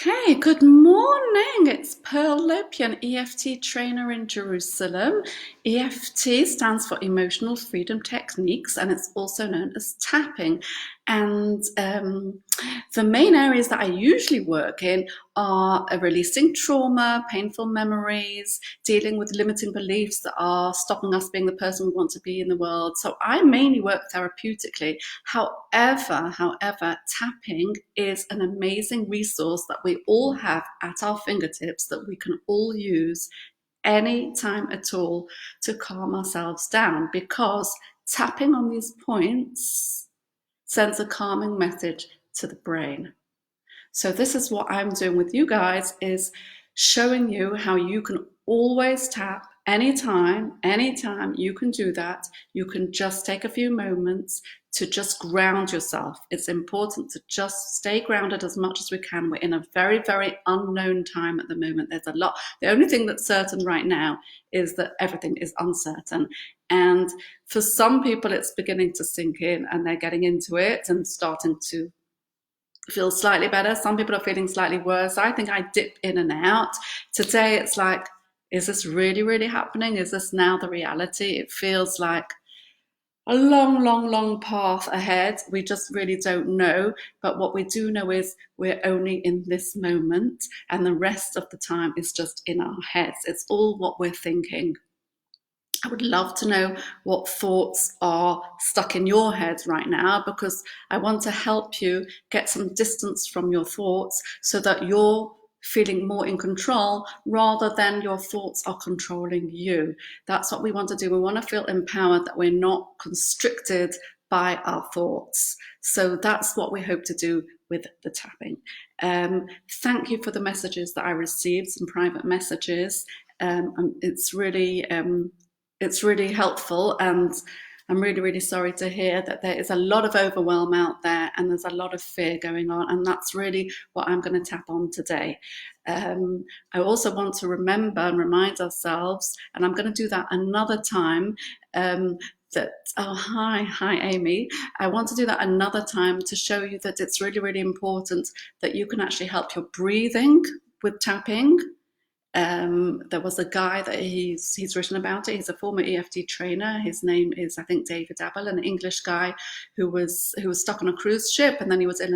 Okay, good morning. It's Pearl Lopian, EFT trainer in Jerusalem. EFT stands for Emotional Freedom Techniques, and it's also known as tapping. And the main areas that I usually work in are releasing trauma, painful memories, dealing with limiting beliefs that are stopping us being the person we want to be in the world. So I mainly work therapeutically. However, tapping is an amazing resource that we all have at our fingertips that we can all use any time at all to calm ourselves down, because tapping on these points sends a calming message to the brain. So this is what I'm doing with you guys, is showing you how you can always tap anytime you can do that. You can just take a few moments to just ground yourself. It's important to just stay grounded as much as we can. We're in a very, very unknown time at the moment. There's a lot. The only thing that's certain right now is that everything is uncertain. And for some people, it's beginning to sink in and they're getting into it and starting to feel slightly better. Some people are feeling slightly worse. I think I dip in and out. Today it's like, is this really, really happening? Is this now the reality? It feels like a long path ahead. We just really don't know. But what we do know is we're only in this moment, and the rest of the time is just in our heads. It's all what we're thinking. I would love to know what thoughts are stuck in your head right now, because I want to help you get some distance from your thoughts so that you're feeling more in control rather than your thoughts are controlling you. That's what we want to do. We want to feel empowered, that we're not constricted by our thoughts. So that's what we hope to do with the tapping. Thank you for the messages that I received, some private messages. It's really helpful, and I'm really sorry to hear that there is a lot of overwhelm out there and there's a lot of fear going on, and that's really what I'm going to tap on today. I also want to remember and remind ourselves, and I'm going to do that another time, hi Amy. I want to do that another time to show you that it's really important that you can actually help your breathing with tapping. There was a guy that he's written about it. He's a former EFT trainer. His name is, I think, David Abel, an English guy who was stuck on a cruise ship, and then he was in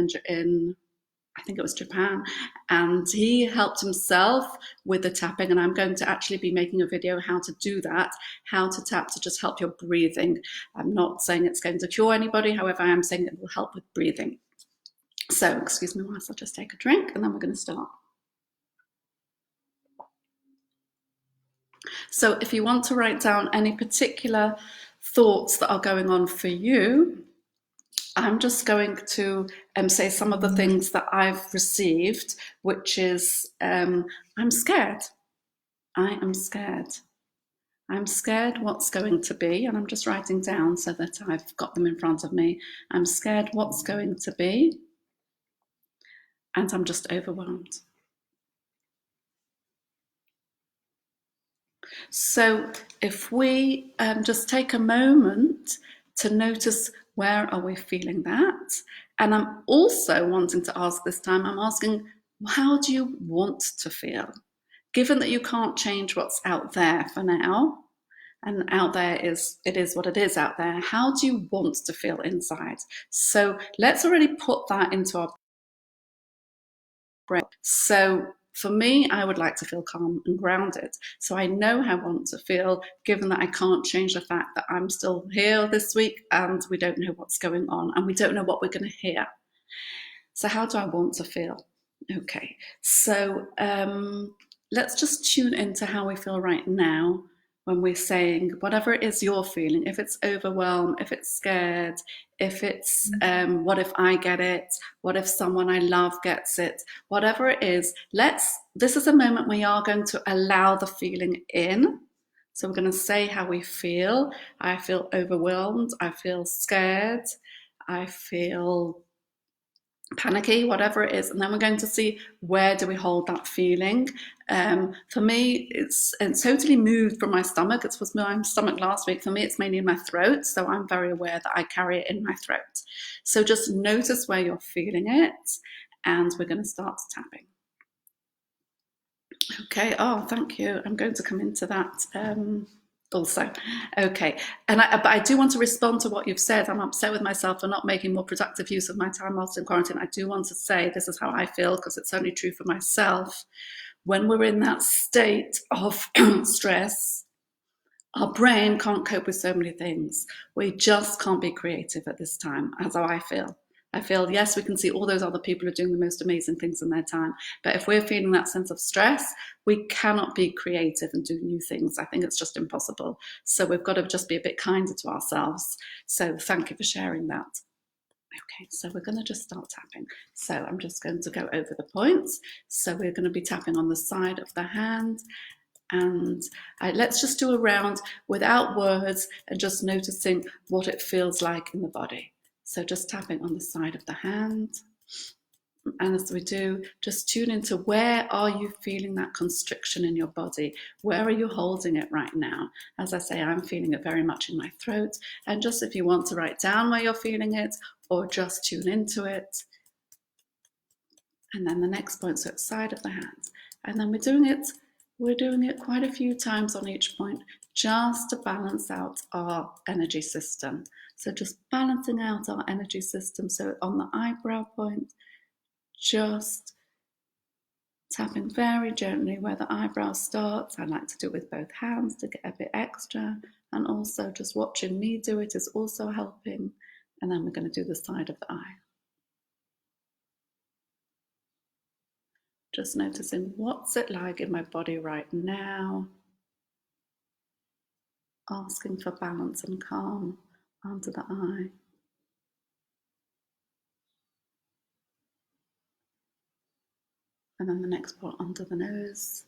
I think it was Japan, and he helped himself with the tapping. And I'm going to actually be making a video how to do that, how to tap to just help your breathing. I'm not saying it's going to cure anybody, however, I am saying it will help with breathing. So excuse me whilst I just take a drink, and then we're going to start. So if you want to write down any particular thoughts that are going on for you, I'm just going to say some of the things that I've received, which is, I'm scared. I am scared. I'm scared what's going to be, and I'm just writing down so that I've got them in front of me. I'm scared what's going to be, and I'm just overwhelmed. So if we just take a moment to notice, where are we feeling that? And I'm also wanting to ask this time, I'm asking, how do you want to feel? Given that you can't change what's out there for now, and out there it is what it is out there, how do you want to feel inside? So let's already put that into our brain. So for me, I would like to feel calm and grounded. So I know how I want to feel, given that I can't change the fact that I'm still here this week and we don't know what's going on and we don't know what we're going to hear. So how do I want to feel? Okay, so let's just tune into how we feel right now when we're saying whatever it is you're feeling. If it's overwhelmed, if it's scared, if it's what if I get it, what if someone I love gets it, whatever it is, this is a moment we are going to allow the feeling in. So we're going to say how we feel. I feel overwhelmed, I feel scared, I feel panicky, whatever it is, and then we're going to see, where do we hold that feeling. For me, it's totally moved from my stomach. It was my stomach last week. For me, it's mainly in my throat, so I'm very aware that I carry it in my throat. So just notice where you're feeling it, and we're going to start tapping. Okay, oh, thank you. I'm going to come into that also. Okay, but I do want to respond to what you've said. I'm upset with myself for not making more productive use of my time whilst in quarantine. I do want to say this is how I feel because it's only true for myself. When we're in that state of stress, our brain can't cope with so many things. We just can't be creative at this time. That's how I feel. I feel, yes, we can see all those other people who are doing the most amazing things in their time. But if we're feeling that sense of stress, we cannot be creative and do new things. I think it's just impossible. So we've got to just be a bit kinder to ourselves. So thank you for sharing that. Okay, so we're going to just start tapping. So I'm just going to go over the points. So we're going to be tapping on the side of the hand. And let's just do a round without words and just noticing what it feels like in the body. So just tapping on the side of the hand. And as we do, just tune into where are you feeling that constriction in your body? Where are you holding it right now? As I say, I'm feeling it very much in my throat. And just if you want to write down where you're feeling it or just tune into it. And then the next point, so it's side of the hand. And then we're doing it quite a few times on each point just to balance out our energy system. So just balancing out our energy system. So on the eyebrow point, just tapping very gently where the eyebrow starts. I like to do it with both hands to get a bit extra. And also just watching me do it is also helping. And then we're going to do the side of the eye. Just noticing what's it like in my body right now. Asking for balance and calm under the eye. And then the next part under the nose.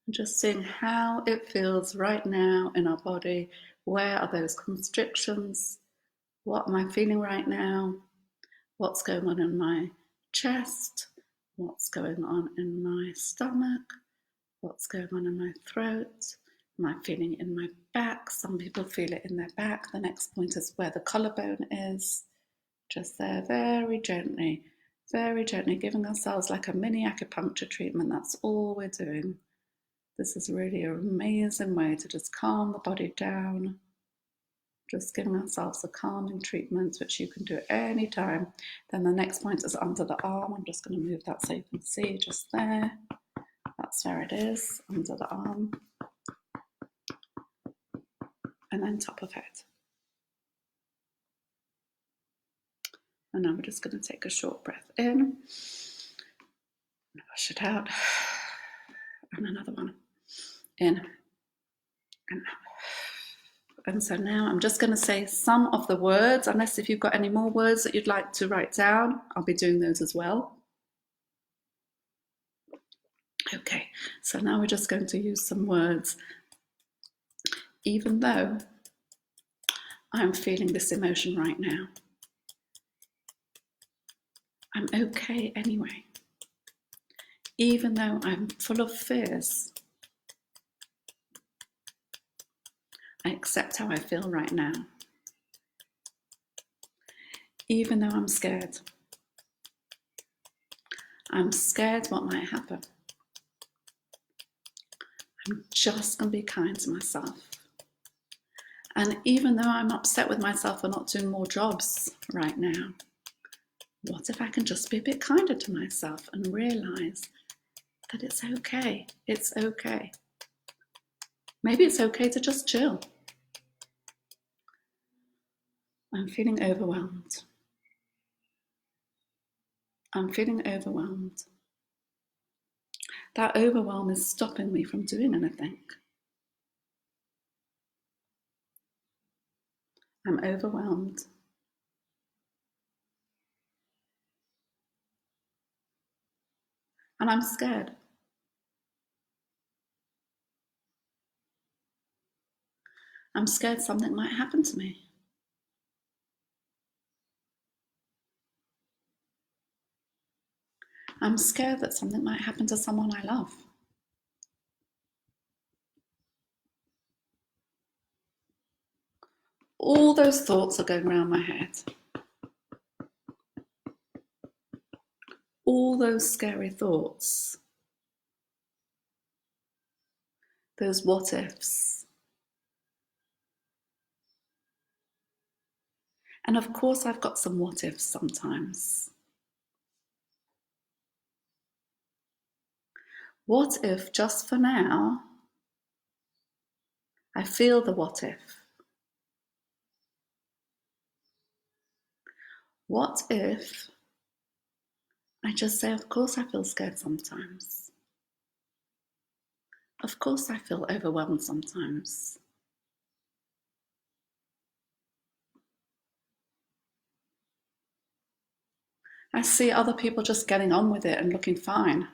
And just seeing how it feels right now in our body. Where are those constrictions? What am I feeling right now? What's going on in my chest? What's going on in my stomach? What's going on in my throat? Am I feeling it in my back? Some people feel it in their back. The next point is where the collarbone is. Just there, very gently, giving ourselves like a mini acupuncture treatment. That's all we're doing. This is really an amazing way to just calm the body down. Just giving ourselves a calming treatment, which you can do at any time. Then the next point is under the arm. I'm just going to move that so you can see just there. That's where it is, under the arm. And then top of head. And now we're just going to take a short breath in. Push it out. And another one. In and out. And so now I'm just going to say some of the words, unless if you've got any more words that you'd like to write down, I'll be doing those as well. Okay, so now we're just going to use some words. Even though I'm feeling this emotion right now, I'm okay anyway. Even though I'm full of fears, I accept how I feel right now. Even though I'm scared what might happen. I'm just going to be kind to myself. And even though I'm upset with myself for not doing more jobs right now, what if I can just be a bit kinder to myself and realize that it's okay. It's okay. Maybe it's okay to just chill. I'm feeling overwhelmed. I'm feeling overwhelmed. That overwhelm is stopping me from doing anything. I'm overwhelmed. And I'm scared. I'm scared something might happen to me. I'm scared that something might happen to someone I love. All those thoughts are going around my head. All those scary thoughts. those what ifs. And of course, I've got some what ifs sometimes. What if just for now, I feel the what if? What if I just say, of course I feel scared sometimes. Of course I feel overwhelmed sometimes. I see other people just getting on with it and looking fine.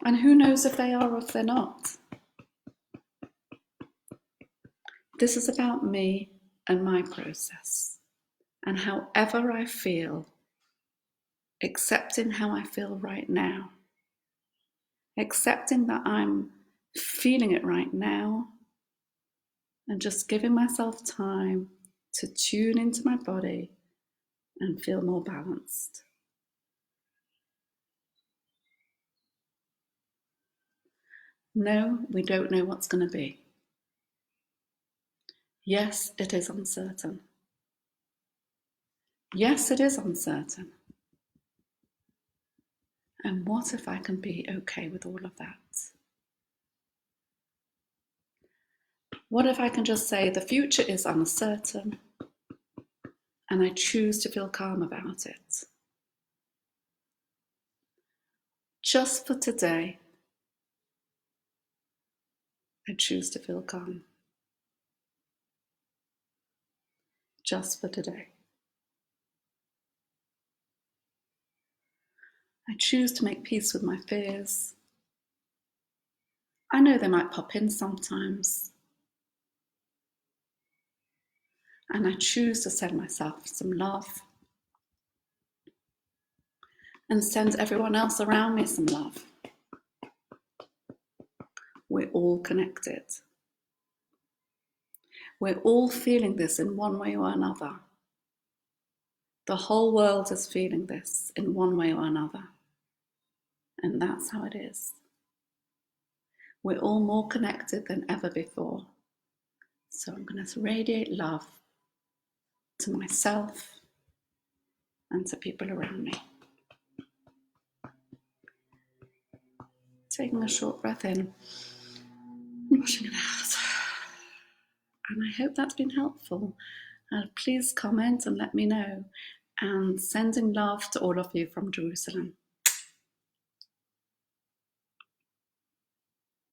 And who knows if they are or if they're not. This is about me and my process. And however I feel, accepting how I feel right now. Accepting that I'm feeling it right now and just giving myself time to tune into my body and feel more balanced. No, we don't know what's going to be. Yes, it is uncertain. Yes, it is uncertain. And what if I can be okay with all of that? What if I can just say the future is uncertain and I choose to feel calm about it? Just for today, I choose to feel calm. Just for today. I choose to make peace with my fears. I know they might pop in sometimes. And I choose to send myself some love and send everyone else around me some love. We're all connected. We're all feeling this in one way or another. The whole world is feeling this in one way or another. And that's how it is. We're all more connected than ever before. So I'm going to radiate love to myself and to people around me. Taking a short breath in, washing it out. And I hope that's been helpful. Please comment and let me know. And sending love to all of you from Jerusalem.